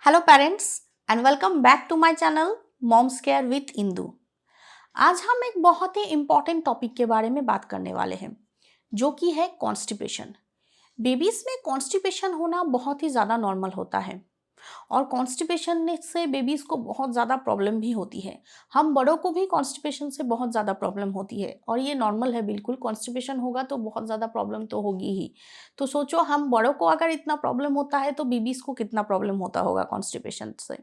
Hello parents and welcome back to my channel Moms Care with Indu. आज हम एक बहुत ही इम्पॉर्टेंट टॉपिक के बारे में बात करने वाले हैं जो कि है कॉन्स्टिपेशन। बेबीज में कॉन्स्टिपेशन होना बहुत ही ज़्यादा नॉर्मल होता है और कॉन्स्टिपेशन से बेबीज़ को बहुत ज़्यादा प्रॉब्लम भी होती है। हम बड़ों को भी कॉन्स्टिपेशन से बहुत ज़्यादा प्रॉब्लम होती है और ये नॉर्मल है, बिल्कुल कॉन्स्टिपेशन होगा तो बहुत ज़्यादा प्रॉब्लम तो होगी ही। तो सोचो हम बड़ों को अगर इतना प्रॉब्लम होता है तो बेबीज़ को कितना प्रॉब्लम होता होगा कॉन्स्टिपेशन से।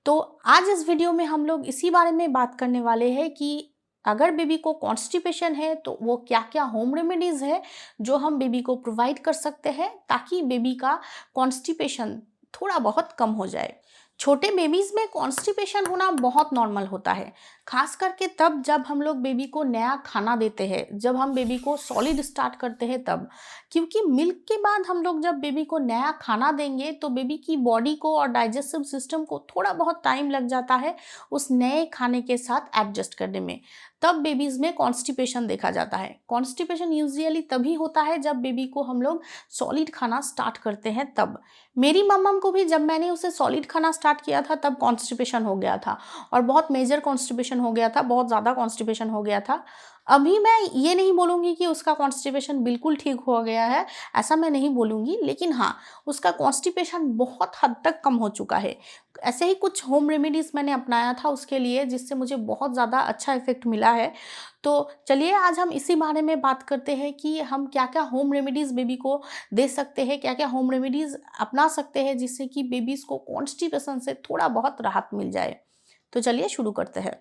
तो आज इस वीडियो में हम लोग इसी बारे में बात करने वाले हैं कि अगर बेबी को कॉन्स्टिपेशन है तो वो क्या क्या होम रेमेडीज़ है जो हम बेबी को प्रोवाइड कर सकते हैं ताकि बेबी का कॉन्स्टिपेशन थोड़ा बहुत कम हो जाए। छोटे बेबीज़ में कॉन्स्टिपेशन होना बहुत नॉर्मल होता है, खास करके तब जब हम लोग बेबी को नया खाना देते हैं, जब हम बेबी को सॉलिड स्टार्ट करते हैं तब। क्योंकि मिल्क के बाद हम लोग जब बेबी को नया खाना देंगे तो बेबी की बॉडी को और डाइजेस्टिव सिस्टम को थोड़ा बहुत टाइम लग जाता है उस नए खाने के साथ एडजस्ट करने में। तब बेबीज़ में कॉन्स्टिपेशन देखा जाता है। कॉन्स्टिपेशन यूजुअली तभी होता है जब बेबी को हम लोग सॉलिड खाना स्टार्ट करते हैं तब। मेरी मम्मा को भी जब मैंने उसे सॉलिड खाना स्टार्ट किया था तब कॉन्स्टिपेशन हो गया था और बहुत मेजर कॉन्स्टिपेशन हो गया था, बहुत ज़्यादा कॉन्स्टिपेशन हो गया था। अभी मैं ये नहीं बोलूँगी कि उसका कॉन्स्टिपेशन बिल्कुल ठीक हो गया है, ऐसा मैं नहीं बोलूँगी, लेकिन हाँ, उसका कॉन्स्टिपेशन बहुत हद तक कम हो चुका है। ऐसे ही कुछ होम रेमेडीज़ मैंने अपनाया था उसके लिए, जिससे मुझे बहुत ज़्यादा अच्छा इफ़ेक्ट मिला है। तो चलिए आज हम इसी बारे में बात करते हैं कि हम क्या-क्या होम रेमेडीज़ बेबी को दे सकते हैं, क्या-क्या होम रेमेडीज़ अपना सकते हैं जिससे कि बेबीज़ को कॉन्स्टिपेशन से थोड़ा बहुत राहत मिल जाए। तो चलिए शुरू करते हैं।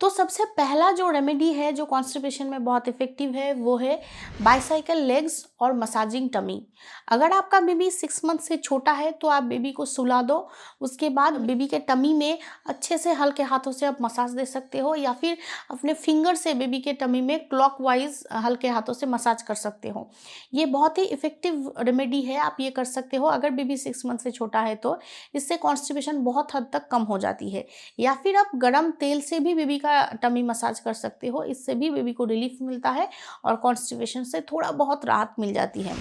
तो सबसे पहला जो रेमेडी है जो कॉन्स्टिपेशन में बहुत इफ़ेक्टिव है वो है बाइसाइकिल लेग्स और मसाजिंग टमी। अगर आपका बेबी 6 मंथ से छोटा है तो आप बेबी को सुला दो, उसके बाद बेबी के टमी में अच्छे से हल्के हाथों से आप मसाज दे सकते हो या फिर अपने फिंगर से बेबी के टमी में क्लॉकवाइज हल्के हाथों से मसाज कर सकते हो। ये बहुत ही इफ़ेक्टिव रेमेडी है, आप ये कर सकते हो अगर बेबी 6 मंथ से छोटा है तो। इससे कॉन्स्टिपेशन बहुत हद तक कम हो जाती है। या फिर आप गरम तेल से भी बेबी का टमी मसाज कर सकते हो, इससे भी बेबी को रिलीफ मिलता है और कॉन्स्टिपेशन से थोड़ा बहुत राहत मिल जाती है।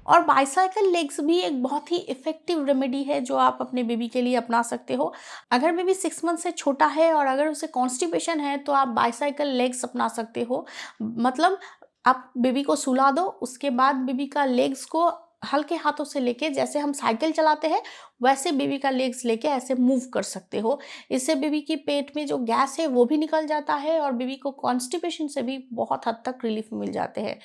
और बाइसाइकिल लेग्स भी एक बहुत ही इफ़ेक्टिव रेमेडी है जो आप अपने बेबी के लिए अपना सकते हो। अगर बेबी 6 मंथ से छोटा है और अगर उसे कॉन्स्टिपेशन है तो आप बाइसाइकिल लेग्स अपना सकते हो। मतलब आप बेबी को सुला दो, उसके बाद बेबी का लेग्स को हल्के हाथों से लेके, जैसे हम साइकिल चलाते हैं वैसे बेबी का लेग्स लेके ऐसे मूव कर सकते हो। इससे बेबी की पेट में जो गैस है वो भी निकल जाता है और बेबी को कॉन्स्टिपेशन से भी बहुत हद तक रिलीफ मिल जाते हैं।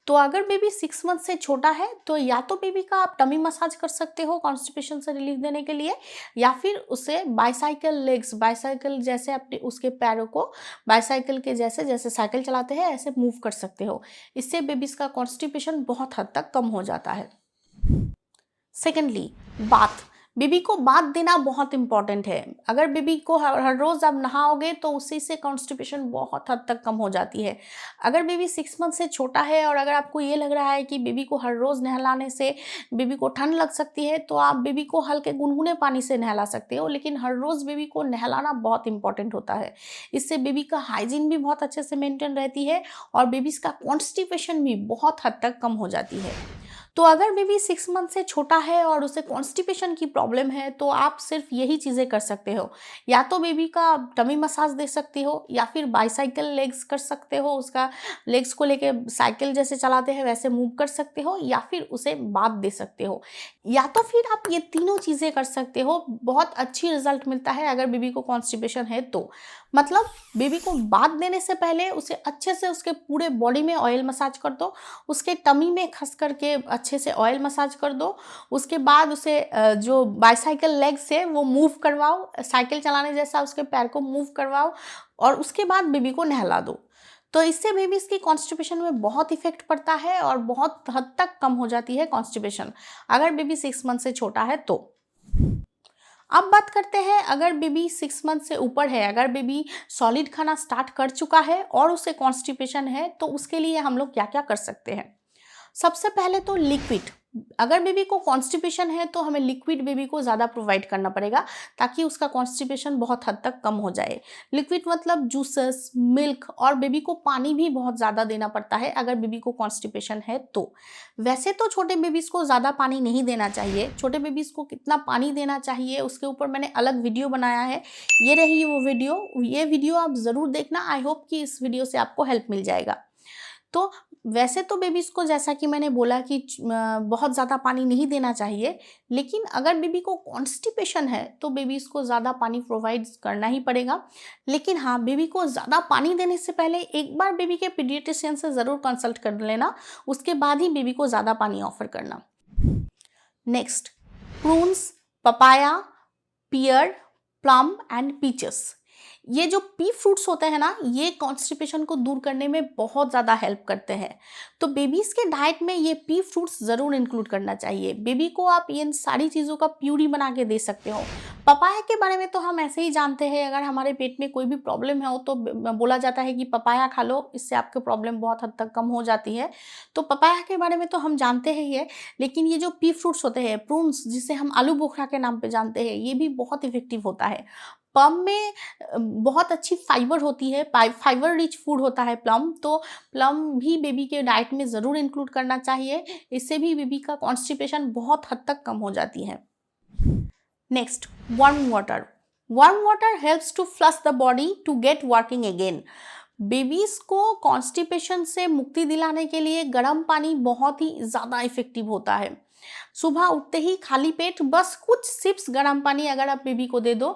तो अगर बेबी 6 मंथ से छोटा है तो या तो बेबी का आप टमी मसाज कर सकते हो कॉन्स्टिपेशन से रिलीफ देने के लिए, या फिर उसे बाइसाइकिल लेग्स, बाइसाइकिल जैसे अपने उसके पैरों को बाइसाइकिल के जैसे, जैसे साइकिल चलाते हैं ऐसे मूव कर सकते हो। इससे बेबीज का कॉन्स्टिपेशन बहुत हद तक कम हो जाता है। Secondly, bath. बेबी को बाथ देना बहुत इंपॉर्टेंट है। अगर बेबी को हर रोज़ आप नहाओगे तो उसी से कॉन्स्टिपेशन बहुत हद तक कम हो जाती है। अगर बेबी 6 मंथ से छोटा है और अगर आपको ये लग रहा है कि बेबी को हर रोज़ नहलाने से बेबी को ठंड लग सकती है तो आप बेबी को हल्के गुनगुने पानी से नहला सकते हो, लेकिन हर रोज़ बेबी को नहलाना बहुत इंपॉर्टेंट होता है। इससे बेबी का हाइजीन भी बहुत अच्छे से मेंटेन रहती है और बेबीज़ का कॉन्स्टिपेशन भी बहुत हद तक कम हो जाती है। तो अगर बेबी 6 मंथ से छोटा है और उसे कॉन्स्टिपेशन की प्रॉब्लम है तो आप सिर्फ यही चीज़ें कर सकते हो, या तो बेबी का टमी मसाज दे सकते हो या फिर बाइसाइकिल लेग्स कर सकते हो, उसका लेग्स को लेके साइकिल जैसे चलाते हैं वैसे मूव कर सकते हो, या फिर उसे बाथ दे सकते हो। या तो फिर आप ये तीनों चीज़ें कर सकते हो। बहुत अच्छी रिजल्ट मिलता है अगर बेबी को कॉन्स्टिपेशन है तो। मतलब बेबी को बाथ देने से पहले उसे अच्छे से उसके पूरे बॉडी में ऑयल मसाज कर दो, उसके टमी में खस करके अच्छे से ऑयल मसाज कर दो। उसके बाद उसे जो बाइसाइकिल लेग से वो मूव करवाओ, साइकिल चलाने जैसा उसके पैर को मूव करवाओ और उसके बाद बेबी को नहला दो। तो इससे बेबीज की कॉन्स्टिपेशन में बहुत इफेक्ट पड़ता है और बहुत हद तक कम हो जाती है कॉन्स्टिपेशन, अगर बेबी 6 मंथ से छोटा है तो। अब बात करते हैं अगर बेबी 6 मंथ से ऊपर है, अगर बेबी सॉलिड खाना स्टार्ट कर चुका है और उसे कॉन्स्टिपेशन है तो उसके लिए हम लोग क्या क्या कर सकते हैं। सबसे पहले तो लिक्विड, अगर बेबी को कॉन्स्टिपेशन है तो हमें लिक्विड बेबी को ज़्यादा प्रोवाइड करना पड़ेगा ताकि उसका कॉन्स्टिपेशन बहुत हद तक कम हो जाए। लिक्विड मतलब जूसेस, मिल्क, और बेबी को पानी भी बहुत ज़्यादा देना पड़ता है अगर बेबी को कॉन्स्टिपेशन है तो। वैसे तो छोटे बेबीज़ को ज़्यादा पानी नहीं देना चाहिए। छोटे बेबीज़ को कितना पानी देना चाहिए उसके ऊपर मैंने अलग वीडियो बनाया है, ये रही वो वीडियो। ये वीडियो आप ज़रूर देखना। आई होप कि इस वीडियो से आपको हेल्प मिल जाएगा। तो वैसे तो बेबीज़ को जैसा कि मैंने बोला कि बहुत ज़्यादा पानी नहीं देना चाहिए, लेकिन अगर बेबी को कॉन्स्टिपेशन है तो बेबीज़ को ज़्यादा पानी प्रोवाइड करना ही पड़ेगा। लेकिन हाँ, बेबी को ज़्यादा पानी देने से पहले एक बार बेबी के पीडियाट्रिशियन से ज़रूर कंसल्ट कर लेना, उसके बाद ही बेबी को ज़्यादा पानी ऑफर करना। Next, prunes, papaya, pear, plum and peaches. ये जो पी फ्रूट्स होते हैं ना, ये कॉन्स्टिपेशन को दूर करने में बहुत ज़्यादा हेल्प करते हैं। तो बेबीज़ के डाइट में ये पी फ्रूट्स ज़रूर इंक्लूड करना चाहिए। बेबी को आप इन सारी चीज़ों का प्यूरी बना के दे सकते हो। पपाया के बारे में तो हम ऐसे ही जानते हैं, अगर हमारे पेट में कोई भी प्रॉब्लम है तो बोला जाता है कि पपाया खा लो, इससे आपके प्रॉब्लम बहुत हद तक कम हो जाती है। तो पपाया के बारे में तो हम जानते हैं ही है, लेकिन ये जो पी फ्रूट्स होते हैं, प्रून्स जिसे हम आलू बोखरा के नाम पे जानते हैं, ये भी बहुत इफेक्टिव होता है। प्लम में बहुत अच्छी फाइबर होती है, फाइबर रिच फूड होता है प्लम, तो प्लम भी बेबी के डाइट में ज़रूर इंक्लूड करना चाहिए। इससे भी बेबी का कॉन्स्टिपेशन बहुत हद तक कम हो जाती है। Next, warm water. Warm water helps to flush the body to get working again. Babies को कॉन्स्टिपेशन से मुक्ति दिलाने के लिए गर्म पानी बहुत ही ज़्यादा इफेक्टिव होता है। सुबह उठते ही खाली पेट बस कुछ सिप्स गर्म पानी अगर आप बेबी को दे दो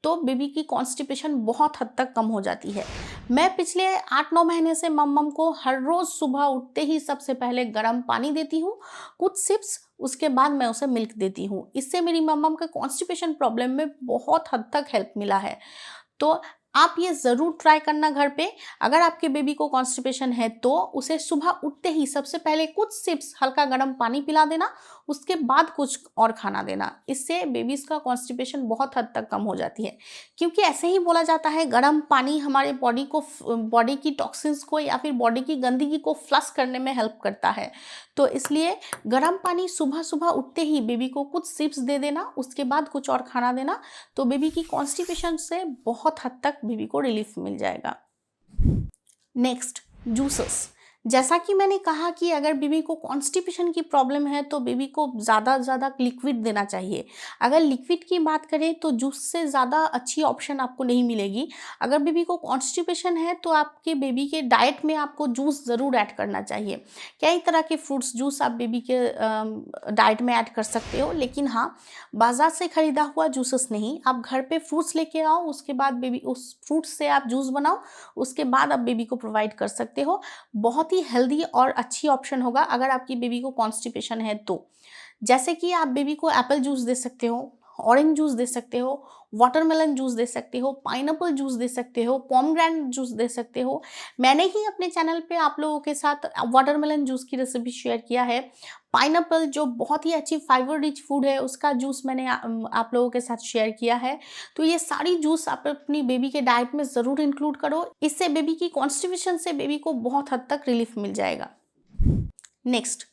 तो बेबी की कॉन्स्टिपेशन बहुत हद तक कम हो जाती है। मैं पिछले 8-9 महीने से मम्मम को हर रोज़ सुबह उठते ही सबसे पहले गर्म पानी देती हूँ, कुछ सिप्स, उसके बाद मैं उसे मिल्क देती हूँ। इससे मेरी मम्मम के कॉन्स्टिपेशन प्रॉब्लम में बहुत हद तक हेल्प मिला है। तो आप ये ज़रूर ट्राई करना घर पे। अगर आपके बेबी को कॉन्स्टिपेशन है तो उसे सुबह उठते ही सबसे पहले कुछ सिप्स हल्का गर्म पानी पिला देना, उसके बाद कुछ और खाना देना। इससे बेबीज़ का कॉन्स्टिपेशन बहुत हद तक कम हो जाती है, क्योंकि ऐसे ही बोला जाता है गर्म पानी हमारे बॉडी की टॉक्सिन्स को या फिर बॉडी की गंदगी को फ्लश करने में हेल्प करता है। तो इसलिए गर्म पानी सुबह सुबह उठते ही बेबी को कुछ सिप्स दे देना, उसके बाद कुछ और खाना देना, तो बेबी की कॉन्स्टिपेशन से बहुत हद तक बेबी को रिलीफ मिल जाएगा। Next, juices. जैसा कि मैंने कहा कि अगर बेबी को कॉन्स्टिपेशन की प्रॉब्लम है तो बेबी को ज़्यादा से ज़्यादा लिक्विड देना चाहिए। अगर लिक्विड की बात करें तो जूस से ज़्यादा अच्छी ऑप्शन आपको नहीं मिलेगी। अगर बेबी को कॉन्स्टिपेशन है तो आपके बेबी के डाइट में आपको जूस ज़रूर ऐड करना चाहिए। कई तरह के फ्रूट्स जूस आप बेबी के डाइट में ऐड कर सकते हो, लेकिन हाँ, बाज़ार से ख़रीदा हुआ जूसेस नहीं। आप घर पे फ्रूट्स लेके आओ, उसके बाद बेबी उस फ्रूट्स से आप जूस बनाओ, उसके बाद आप बेबी को प्रोवाइड कर सकते हो। बहुत ही हेल्दी और अच्छी ऑप्शन होगा अगर आपकी बेबी को कॉन्स्टिपेशन है तो। जैसे कि आप बेबी को एप्पल जूस दे सकते हो, ऑरेंज जूस दे सकते हो, वाटरमेलन जूस दे सकते हो, पाइनएप्पल जूस दे सकते हो, पोमेग्रेनेट जूस दे सकते हो। मैंने ही अपने चैनल पे आप लोगों के साथ वाटरमेलन जूस की रेसिपी शेयर किया है। पाइनएप्पल जो बहुत ही अच्छी फाइबर रिच फूड है, उसका जूस मैंने आप लोगों के साथ शेयर किया है। तो ये सारी जूस आप अपनी बेबी के डाइट में ज़रूर इंक्लूड करो। इससे बेबी की कॉन्स्टिपेशन से बेबी को बहुत हद तक रिलीफ मिल जाएगा। Next,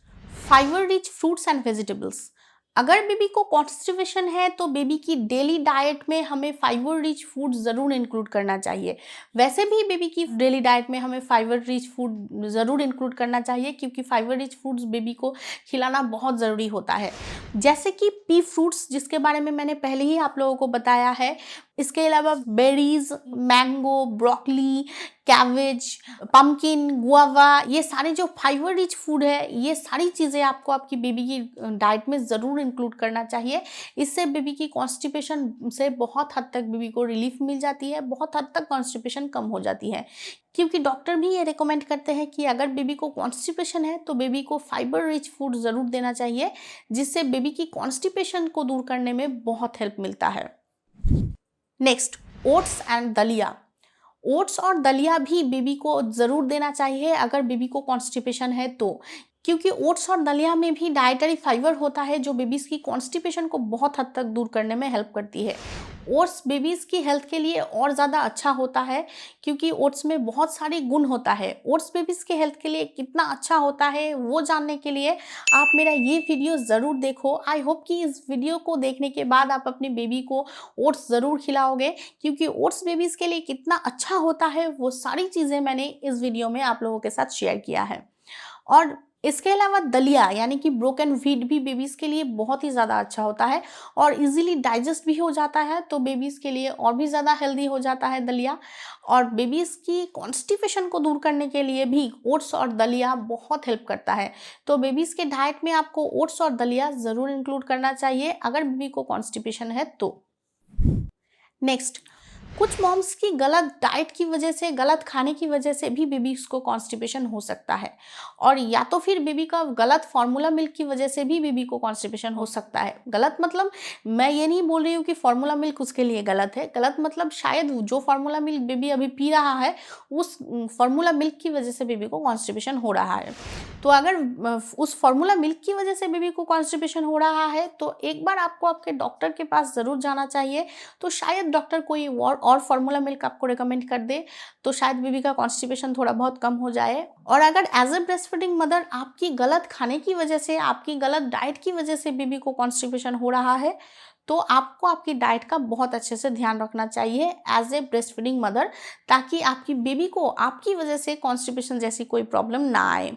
fibre rich fruits and vegetables. अगर बेबी को कॉन्स्टिपेशन है तो बेबी की डेली डाइट में हमें फाइबर रिच फूड ज़रूर इंक्लूड करना चाहिए। वैसे भी बेबी की डेली डाइट में हमें फाइबर रिच फूड ज़रूर इंक्लूड करना चाहिए, क्योंकि फाइबर रिच फूड्स बेबी को खिलाना बहुत ज़रूरी होता है। जैसे कि पी फ्रूट्स, जिसके बारे में मैंने पहले ही आप लोगों को बताया है। इसके अलावा berries, mango, broccoli, cabbage, pumpkin, guava, ये सारे जो फाइबर रिच फूड है, ये सारी चीज़ें आपको आपकी बेबी की डाइट में ज़रूर इंक्लूड करना चाहिए। इससे बेबी की कॉन्स्टिपेशन से बहुत हद तक बेबी को रिलीफ मिल जाती है, बहुत हद तक कॉन्स्टिपेशन कम हो जाती है। क्योंकि डॉक्टर भी ये रिकमेंड करते हैं कि अगर बेबी को कॉन्स्टिपेशन है तो बेबी को फाइबर रिच फूड ज़रूर देना चाहिए, जिससे बेबी की कॉन्स्टिपेशन को दूर करने में बहुत हेल्प मिलता है। नेक्स्ट, ओट्स एंड दलिया। ओट्स और दलिया भी बेबी को ज़रूर देना चाहिए अगर बेबी को कॉन्स्टिपेशन है तो। क्योंकि ओट्स और दलिया में भी डाइटरी फाइबर होता है जो बेबीज़ की कॉन्स्टिपेशन को बहुत हद तक दूर करने में हेल्प करती है। ओट्स बेबीज़ की हेल्थ के लिए और ज़्यादा अच्छा होता है क्योंकि ओट्स में बहुत सारे गुण होता है। ओट्स बेबीज़ के हेल्थ के लिए कितना अच्छा होता है वो जानने के लिए आप मेरा ये वीडियो ज़रूर देखो। आई होप कि इस वीडियो को देखने के बाद आप अपने बेबी को ओट्स ज़रूर खिलाओगे, क्योंकि ओट्स बेबीज़ के लिए कितना अच्छा होता है वो सारी चीज़ें मैंने इस वीडियो में आप लोगों के साथ शेयर किया है। और इसके अलावा दलिया यानी कि ब्रोकन व्हीट भी बेबीज़ के लिए बहुत ही ज़्यादा अच्छा होता है और इजीली डाइजेस्ट भी हो जाता है, तो बेबीज़ के लिए और भी ज़्यादा हेल्दी हो जाता है दलिया। और बेबीज़ की कॉन्स्टिपेशन को दूर करने के लिए भी ओट्स और दलिया बहुत हेल्प करता है। तो बेबीज़ के डाइट में आपको ओट्स और दलिया ज़रूर इंक्लूड करना चाहिए अगर बेबी को कॉन्स्टिपेशन है तो। नेक्स्ट, कुछ मॉम्स की गलत डाइट की वजह से, गलत खाने की वजह से भी बेबीज को कॉन्स्टिपेशन हो सकता है, और या तो फिर बेबी का गलत फार्मूला मिल्क की वजह से भी बेबी को कॉन्स्टिपेशन हो सकता है। गलत मतलब मैं ये नहीं बोल रही हूँ कि फार्मूला मिल्क उसके लिए गलत है, गलत मतलब शायद जो फार्मूला मिल्क बेबी अभी पी रहा है उस फार्मूला मिल्क की वजह से बेबी को कॉन्स्टिपेशन हो रहा है। तो अगर उस फार्मूला मिल्क की वजह से बेबी को कॉन्स्टिपेशन हो रहा है तो एक बार आपको आपके डॉक्टर के पास ज़रूर जाना चाहिए। तो शायद डॉक्टर कोई और फार्मूला मिल्क आपको रिकमेंड कर दे, तो शायद बेबी का कॉन्स्टिपेशन थोड़ा बहुत कम हो जाए। और अगर as a breastfeeding mother आपकी गलत खाने की वजह से, आपकी गलत डाइट की वजह से बेबी को कॉन्स्टिपेशन हो रहा है तो आपको आपकी डाइट का बहुत अच्छे से ध्यान रखना चाहिए as a breastfeeding mother, ताकि आपकी बेबी को आपकी वजह से कॉन्स्टिपेशन जैसी कोई प्रॉब्लम ना आए।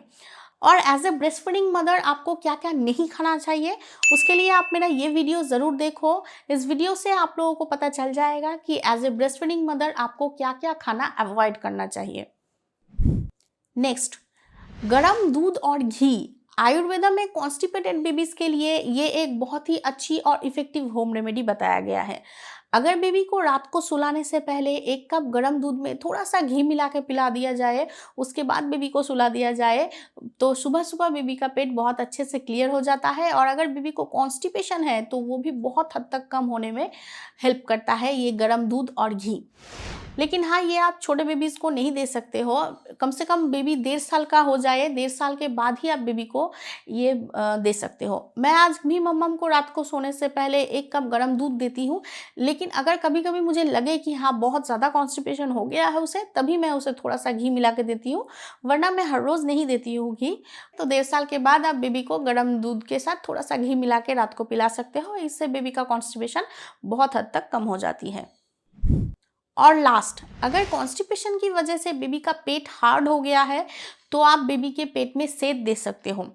और as a breastfeeding mother आपको क्या क्या नहीं खाना चाहिए उसके लिए आप मेरा ये वीडियो ज़रूर देखो। इस वीडियो से आप लोगों को पता चल जाएगा कि as a breastfeeding mother आपको क्या क्या खाना अवॉइड करना चाहिए। नेक्स्ट, गरम दूध और घी। आयुर्वेदा में कॉन्स्टिपेटेड बेबीज के लिए ये एक बहुत ही अच्छी और इफेक्टिव होम रेमेडी बताया गया है। अगर बेबी को रात को सुलाने से पहले 1 कप गर्म दूध में थोड़ा सा घी मिला के पिला दिया जाए, उसके बाद बेबी को सुला दिया जाए, तो सुबह सुबह बेबी का पेट बहुत अच्छे से क्लियर हो जाता है। और अगर बेबी को कॉन्स्टिपेशन है तो वो भी बहुत हद तक कम होने में हेल्प करता है ये गर्म दूध और घी। लेकिन हाँ, ये आप छोटे बेबीज़ को नहीं दे सकते हो। कम से कम बेबी 1.5 साल का हो जाए, 1.5 साल के बाद ही आप बेबी को ये दे सकते हो। मैं आज भी मम्मम को रात को सोने से पहले 1 कप गर्म दूध देती हूँ, लेकिन अगर कभी-कभी मुझे लगे कि हाँ, बहुत ज़्यादा कॉन्स्टिपेशन हो गया है उसे, तभी मैं उसे थोड़ा-सा घी मिला के देती हूँ, वरना मैं हर रोज़ नहीं देती हूँ घी। तो 1.5 साल के बाद आप बेबी को गर्म दूध के साथ थोड़ा-सा घी मिला के रात को पिला सकते हो। इससे बेबी का कॉन्स्टिपेशन बहुत हद तक कम हो जाती है। और लास्ट, अगर कॉन्स्टिपेशन की वजह से बेबी का पेट हार्ड हो गया है तो आप बेबी के पेट में सेद दे सकते हो।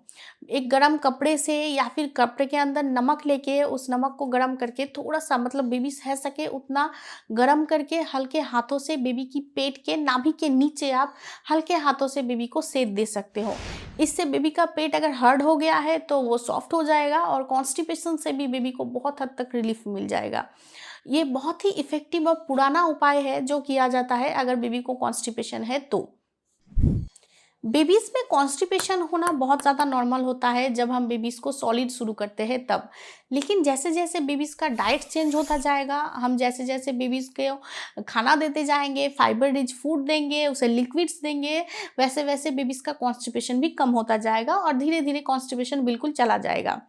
एक गरम कपड़े से या फिर कपड़े के अंदर नमक लेके उस नमक को गरम करके थोड़ा सा, मतलब बेबी सह सके उतना गरम करके, हल्के हाथों से बेबी की पेट के नाभि के नीचे आप हल्के हाथों से बेबी को सेद दे सकते हो। इससे बेबी का पेट अगर हार्ड हो गया है तो वो सॉफ्ट हो जाएगा और कॉन्स्टिपेशन से भी बेबी को बहुत हद तक रिलीफ मिल जाएगा। ये बहुत ही इफेक्टिव और पुराना उपाय है जो किया जाता है अगर बेबी को कॉन्स्टिपेशन है तो। बेबीज में कॉन्स्टिपेशन होना बहुत ज़्यादा नॉर्मल होता है जब हम बेबीज को सॉलिड शुरू करते हैं तब। लेकिन जैसे जैसे बेबीज का डाइट चेंज होता जाएगा, हम जैसे जैसे बेबीज के खाना देते जाएंगे, फाइबर रिच फूड देंगे, उसे लिक्विड्स देंगे, वैसे वैसे बेबीज का कॉन्स्टिपेशन भी कम होता जाएगा और धीरे धीरे कॉन्स्टिपेशन बिल्कुल चला जाएगा।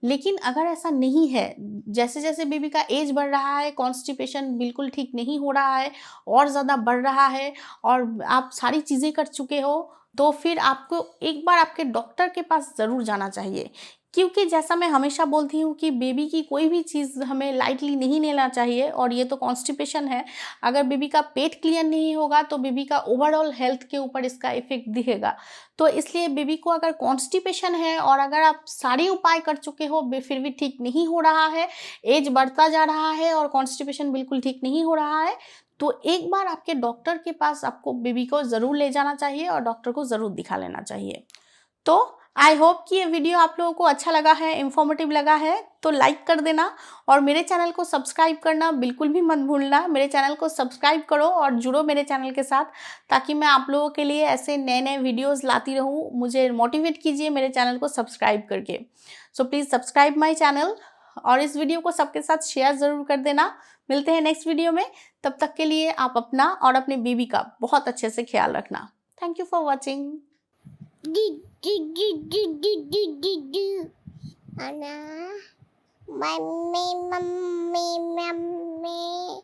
लेकिन अगर ऐसा नहीं है, जैसे जैसे बेबी का एज बढ़ रहा है, कॉन्स्टिपेशन बिल्कुल ठीक नहीं हो रहा है और ज़्यादा बढ़ रहा है और आप सारी चीज़ें कर चुके हो, तो फिर आपको एक बार आपके डॉक्टर के पास ज़रूर जाना चाहिए। क्योंकि जैसा मैं हमेशा बोलती हूँ कि बेबी की कोई भी चीज़ हमें लाइटली नहीं लेना चाहिए, और ये तो कॉन्स्टिपेशन है। अगर बेबी का पेट क्लियर नहीं होगा तो बेबी का ओवरऑल हेल्थ के ऊपर इसका इफेक्ट दिखेगा। तो इसलिए बेबी को अगर कॉन्स्टिपेशन है और अगर आप सारे उपाय कर चुके हो फिर भी ठीक नहीं हो रहा है, एज बढ़ता जा रहा है और कॉन्स्टिपेशन बिल्कुल ठीक नहीं हो रहा है, तो एक बार आपके डॉक्टर के पास आपको बेबी को ज़रूर ले जाना चाहिए और डॉक्टर को ज़रूर दिखा लेना चाहिए। तो आई होप कि ये वीडियो आप लोगों को अच्छा लगा है, इन्फॉर्मेटिव लगा है, तो लाइक कर देना और मेरे चैनल को सब्सक्राइब करना बिल्कुल भी मत भूलना। मेरे चैनल को सब्सक्राइब करो और जुड़ो मेरे चैनल के साथ, ताकि मैं आप लोगों के लिए ऐसे नए नए वीडियोस लाती रहूं। मुझे मोटिवेट कीजिए मेरे चैनल को सब्सक्राइब करके। So please subscribe my channel और इस वीडियो को सबके साथ शेयर ज़रूर कर देना। मिलते हैं नेक्स्ट वीडियो में, तब तक के लिए आप अपना और अपने बेबी का बहुत अच्छे से ख्याल रखना। Thank you for watching. Ana, mummy, mummy, mummy.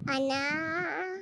Ana.